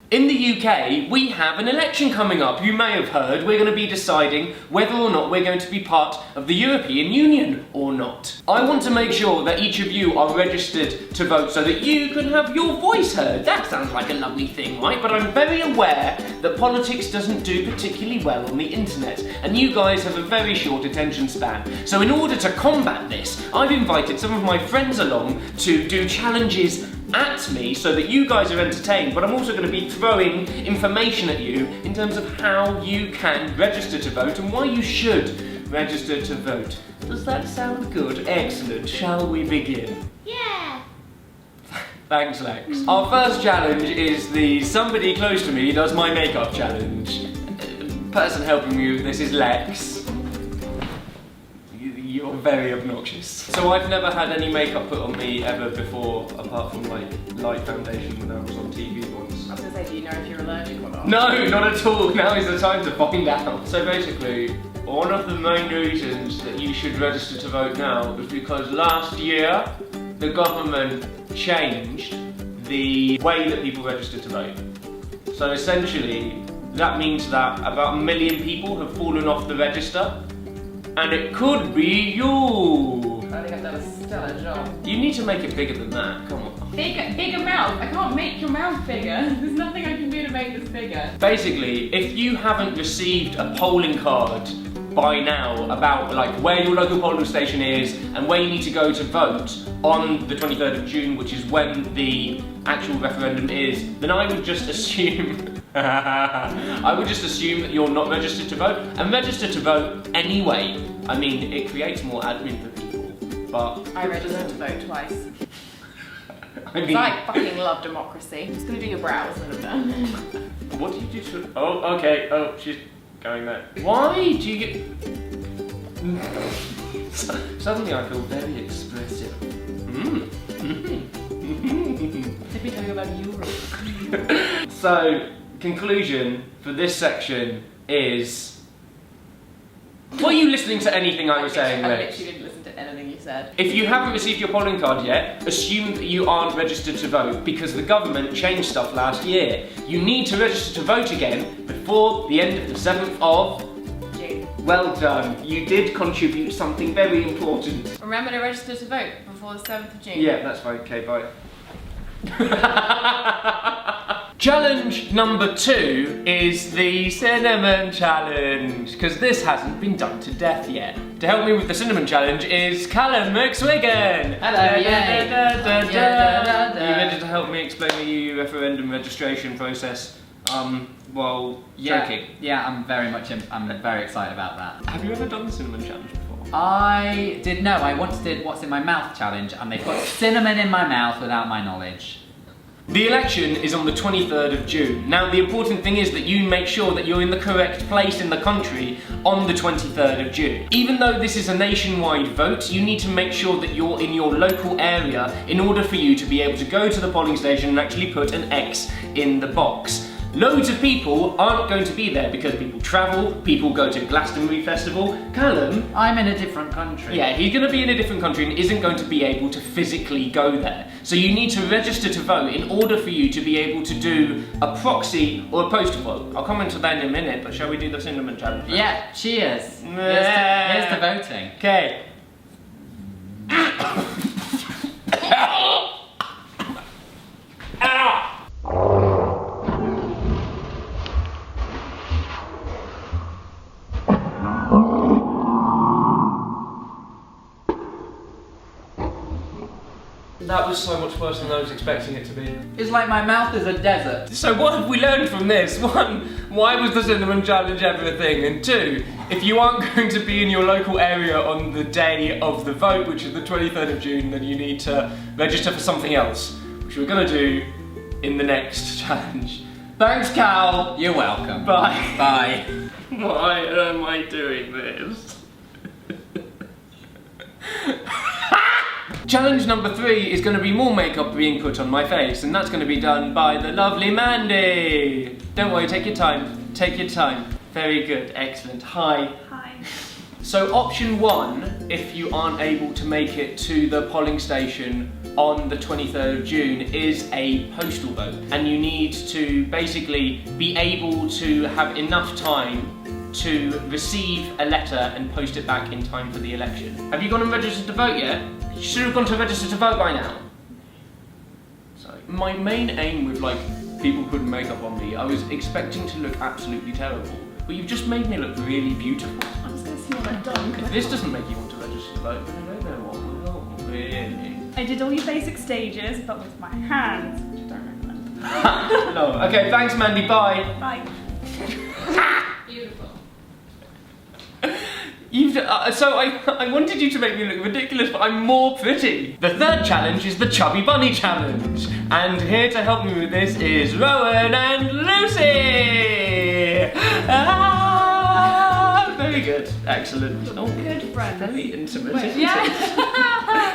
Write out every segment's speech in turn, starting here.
In the UK, we have an election coming up. You may have heard we're going to be deciding whether or not we're going to be part of the European Union or not. I want to make sure that each of you are registered to vote so that you can have your voice heard. That sounds like a lovely thing, right? But I'm very aware that politics doesn't do particularly well on the internet, and you guys have a very short attention span. So in order to combat this, I've invited some of my friends along to do challenges at me so that you guys are entertained, but I'm also going to be throwing information at you in terms of how you can register to vote and why you should register to vote. Does that sound good? Excellent. Shall we begin? Yeah! Thanks, Lex. Our first challenge is the somebody close to me does my makeup challenge. Person helping me with this is Lex. You're very obnoxious. So I've never had any makeup put on me ever before, apart from like light foundation when I was on TV once. I was going to say, do you know if you're allergic or not? No, not at all. Now is the time to find out. So basically, one of the main reasons that you should register to vote now is because last year the government changed the way that people register to vote. So essentially, that means that about 1 million people have fallen off the register. And it could be you! I think I've done a stellar job. You need to make it bigger than that, come on. Bigger mouth? I can't make your mouth bigger. There's nothing I can do to make this bigger. Basically, if you haven't received a polling card by now about like where your local polling station is and where you need to go to vote on the 23rd of June, which is when the actual referendum is, then I would just assume that you're not registered to vote, and register to vote anyway. I mean, it creates more admin for people, but... I registered to vote twice. I mean... I fucking love democracy. I'm just gonna do your brows when I'm done. What do you do to... Oh, okay. Oh, she's going there. Why do you get... Suddenly I feel very expressive. Did we tell you about Europe? So, conclusion for this section is... Were you listening to anything I was saying, I Lex? literally didn't listen to anything you said. If you haven't received your polling card yet, assume that you aren't registered to vote because the government changed stuff last year. You need to register to vote again before the end of the 7th of June. Well done. You did contribute something very important. Remember to register to vote before the 7th of June. Yeah, that's right. Okay, bye. Challenge number 2 is the cinnamon challenge, because this hasn't been done to death yet. To help me with the cinnamon challenge is Calum McSwiggan. Hello, yay. You ready to help me explain the referendum registration process? While joking. Yeah, I'm very excited about that. Have you ever done the cinnamon challenge before? I once did what's in my mouth challenge, and they put cinnamon in my mouth without my knowledge. The election is on the 23rd of June. Now, the important thing is that you make sure that you're in the correct place in the country on the 23rd of June. Even though this is a nationwide vote, you need to make sure that you're in your local area in order for you to be able to go to the polling station and actually put an X in the box. Loads of people aren't going to be there because people travel, people go to Glastonbury Festival. Callum... I'm in a different country. Yeah, he's going to be in a different country and isn't going to be able to physically go there. So you need to register to vote in order for you to be able to do a proxy or a postal vote. I'll come into that in a minute, but shall we do the cinnamon challenge? Yeah, cheers. Here's to voting. Okay. That was so much worse than I was expecting it to be. It's like my mouth is a desert. So what have we learned from this? 1, why was the cinnamon challenge ever a thing? And 2, if you aren't going to be in your local area on the day of the vote, which is the 23rd of June, then you need to register for something else, which we're going to do in the next challenge. Thanks, Cal. You're welcome. Bye. Bye. Why am I doing this? Challenge number 3 is going to be more makeup being put on my face, and that's going to be done by the lovely Mandy. Don't worry, take your time. Take your time. Very good, excellent. Hi. Hi. So option 1, if you aren't able to make it to the polling station on the 23rd of June, is a postal vote. And you need to basically be able to have enough time to receive a letter and post it back in time for the election. Have you gone and registered to vote yet? You should have gone to register to vote by now. Sorry. My main aim with like people putting makeup on me, I was expecting to look absolutely terrible. But you've just made me look really beautiful. I'm just gonna see what I've done. If this doesn't make you want to register to vote, then I don't know what will. Really? I did all your basic stages, but with my hands. Don't recommend. No. Okay, thanks Mandy, bye. Bye. Beautiful. I wanted you to make me look ridiculous, but I'm more pretty. The third challenge is the Chubby Bunny Challenge. And here to help me with this is Rowan and Lucy! Very good, excellent. Oh, Good friends. very intimate. Wait, isn't yeah. it?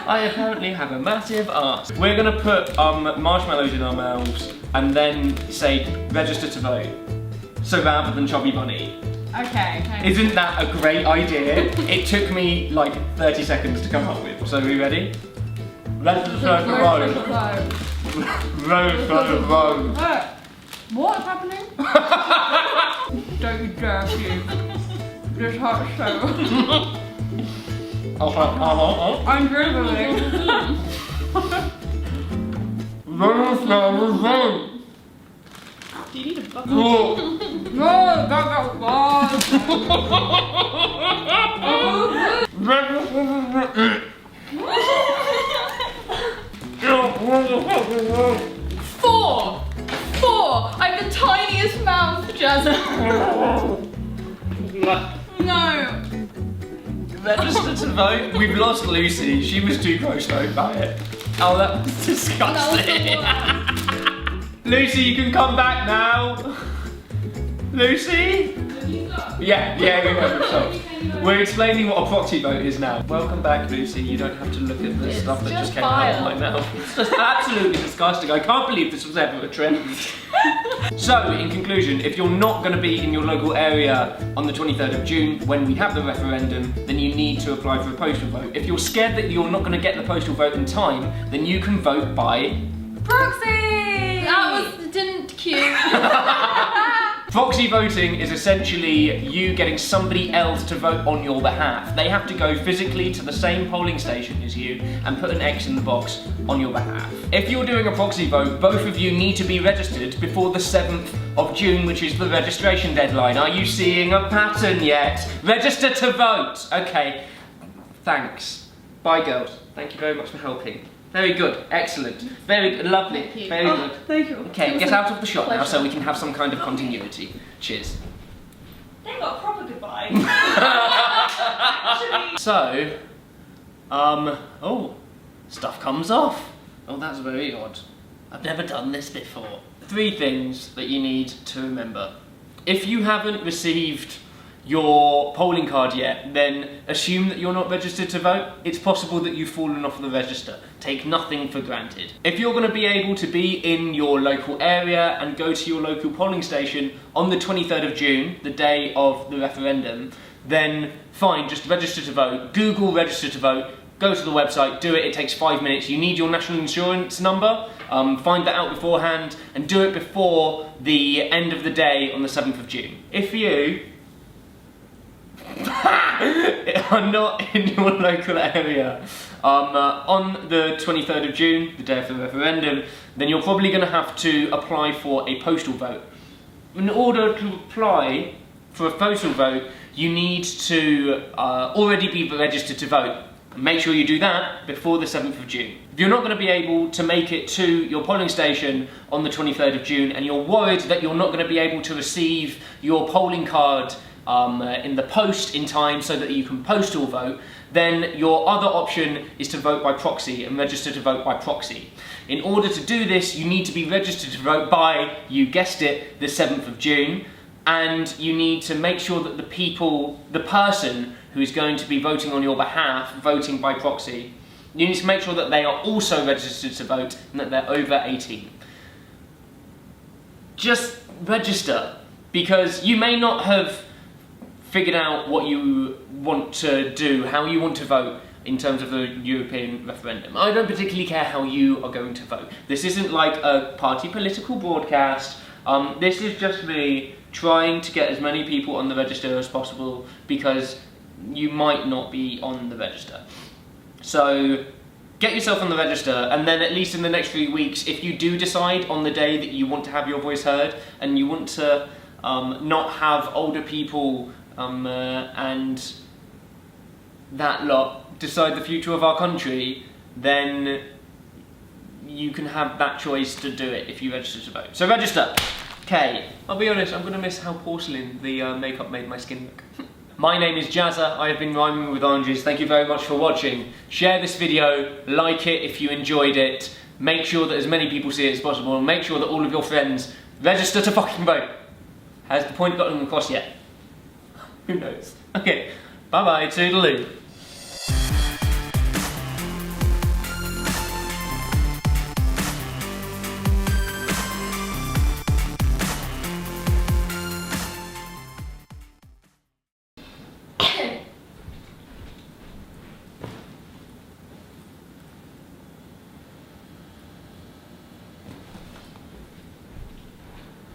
I apparently have a massive arse. We're gonna put marshmallows in our mouths and then say register to vote. So rather than Chubby Bunny. Okay. Isn't that a great idea? It took me like 30 seconds to come up with. So are we ready? Register to vote. Register to vote. What's happening? Don't you dare you. This hurts so. I'm dribbling. Register to vote. Do you need a bucket? Oh. No, that was. Four. I have the tiniest mouth, Jazza. No. Register to vote. We've lost Lucy. She was too grossed out by it. Oh, that was disgusting. Lucy, you can come back now. Lucy? Yeah, we know. So, we're explaining what a proxy vote is now. Welcome back, Lucy. You don't have to look at the stuff that just came out of my mouth. It's just absolutely disgusting. I can't believe this was ever a trend. So, in conclusion, if you're not going to be in your local area on the 23rd of June when we have the referendum, then you need to apply for a postal vote. If you're scared that you're not going to get the postal vote in time, then you can vote by Proxy! Didn't cute. Proxy voting is essentially you getting somebody else to vote on your behalf. They have to go physically to the same polling station as you and put an X in the box on your behalf. If you're doing a proxy vote, both of you need to be registered before the 7th of June, which is the registration deadline. Are you seeing a pattern yet? Register to vote. Okay, thanks. Bye girls. Thank you very much for helping. Very good, excellent, very good, lovely, Thank you. very good. Thank you. Okay, get out of the shop now so we can have some kind of continuity. Cheers. They got a proper goodbye. So, oh, stuff comes off. Oh, that's very odd. I've never done this before. 3 things that you need to remember. If you haven't received your polling card yet, then assume that you're not registered to vote. It's possible that you've fallen off the register. Take nothing for granted. If you're going to be able to be in your local area and go to your local polling station on the 23rd of June, the day of the referendum, then fine, just register to vote. Google register to vote. Go to the website, do it, it takes 5 minutes. You need your national insurance number, find that out beforehand, and do it before the end of the day on the 7th of June. If you are not in your local area on the 23rd of June, the day of the referendum, then you're probably going to have to apply for a postal vote. In order to apply for a postal vote, you need to already be registered to vote. Make sure you do that before the 7th of June. If you're not going to be able to make it to your polling station on the 23rd of June and you're worried that you're not going to be able to receive your polling card in the post in time so that you can postal vote, then your other option is to vote by proxy and register to vote by proxy. In order to do this, you need to be registered to vote by, you guessed it, the 7th of June, and you need to make sure that the person who is going to be voting on your behalf, voting by proxy, you need to make sure that they are also registered to vote and that they're over 18. Just register, because you may not have figured out what you want to do, how you want to vote in terms of the European referendum. I don't particularly care how you are going to vote. This isn't like a party political broadcast. This is just me trying to get as many people on the register as possible because you might not be on the register. So get yourself on the register, and then at least in the next 3 weeks, if you do decide on the day that you want to have your voice heard and you want to not have older people and that lot decide the future of our country, then you can have that choice to do it if you register to vote. So register. Okay, I'll be honest, I'm going to miss how porcelain the makeup made my skin look. My name is Jazza, I have been rhyming with oranges. Thank you very much for watching. Share this video, like it if you enjoyed it. Make sure that as many people see it as possible, and make sure that all of your friends register to fucking vote. Has the point gotten across yet? Who knows? Okay, bye bye, toodaloo.